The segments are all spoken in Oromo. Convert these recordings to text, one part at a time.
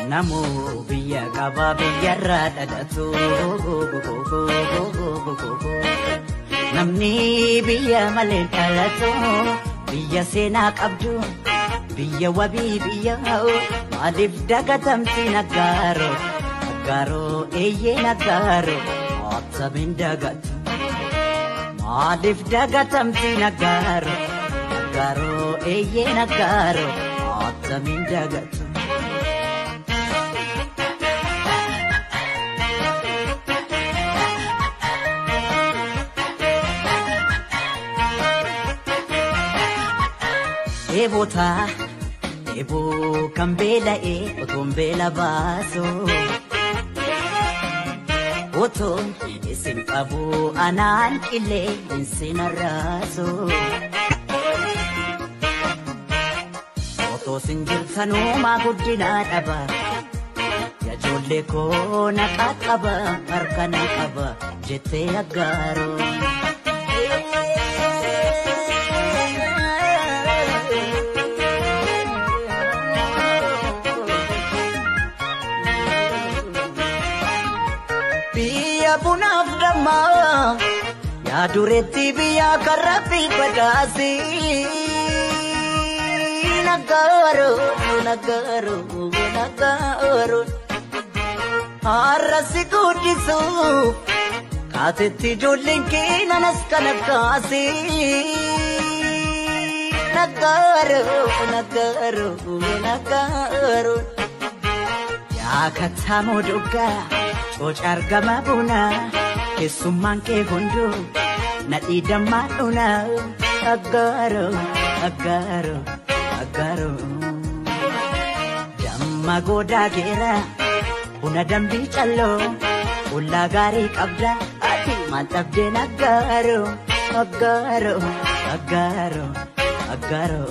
Namu biya kaba biya rada tu, namni biya malekala tu, biya senak abdu, biya wabi biya au, malif dagatam si nagaro, nagaro eye nagaro, atsamin dagat, malif dagatam si nagaro, nagaro eye nagaro, atsamin dagat. Ebota, ebo kambela otombela baso. Oto, isin kabu anan kile insinaraso. Oto sinjil sanu magudina daba. Ya jolle ko nakakaba, arkana kaba, jete agaro. Punaf dama ya dureti biya karapi padasi nagaro nagaro nagaro harasi kudisu kateti jolinki nanas kanakasi nagaro nagaro nagaro ya katamo duga Ocar gama buna, kesumang ke gondo, nati damat una, agaro, agaro, agaro. Damma goda gera, una dambi chalo, ulla gari kabla, ati mantap de nagaro, agaro, agaro, agaro.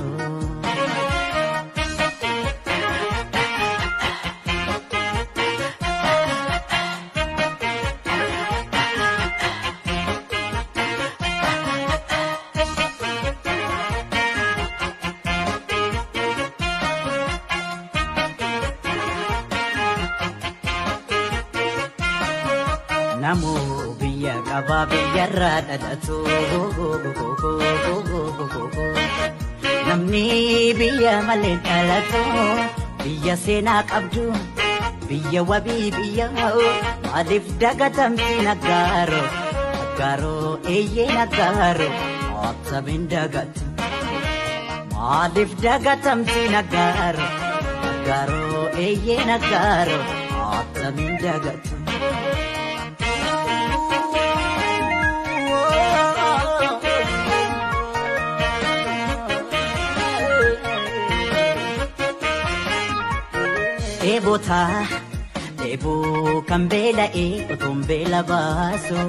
Namu biya kaba biya rada tu, namni biya malekala tu, biya senak abdu, biya wabi biya au, malif dagatam si nagaro, nagaro eye nagaro, atsamin dagat, malif dagatam si nagaro, nagaro eye nagaro, atsamin dagat. Ebota, ebo kambela otombela baso.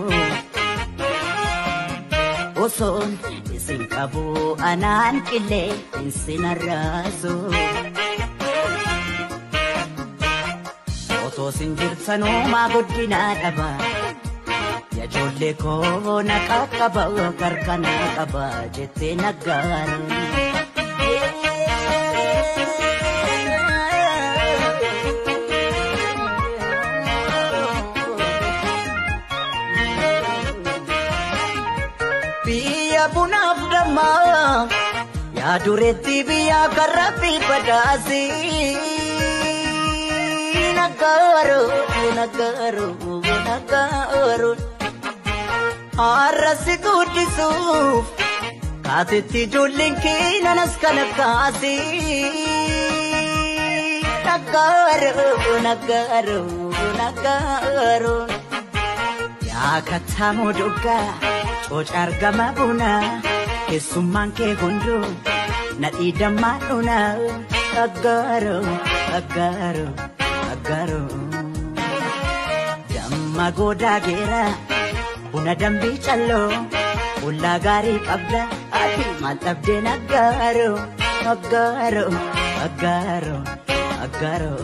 Oson, isin kabu anan kile insinaraso. Oto sinjir sanu magudina daba. Ya jolle ko nakakaba karkana kaba jete nagaro. Punaf dama ya dureti biya karapi padasi nagaro nagaro nagaro harasi kudisu kateti jolinki nanas kanakasi nagaro nagaro nagaro ya katamo duga Ocar gama buna, kesumang ke gondo, nati damat una, agaro, agaro, agaro. Damma goda gera, una dambi chalo, ulla gari kabla, ati mantap de nagaro, agaro, agaro, agaro.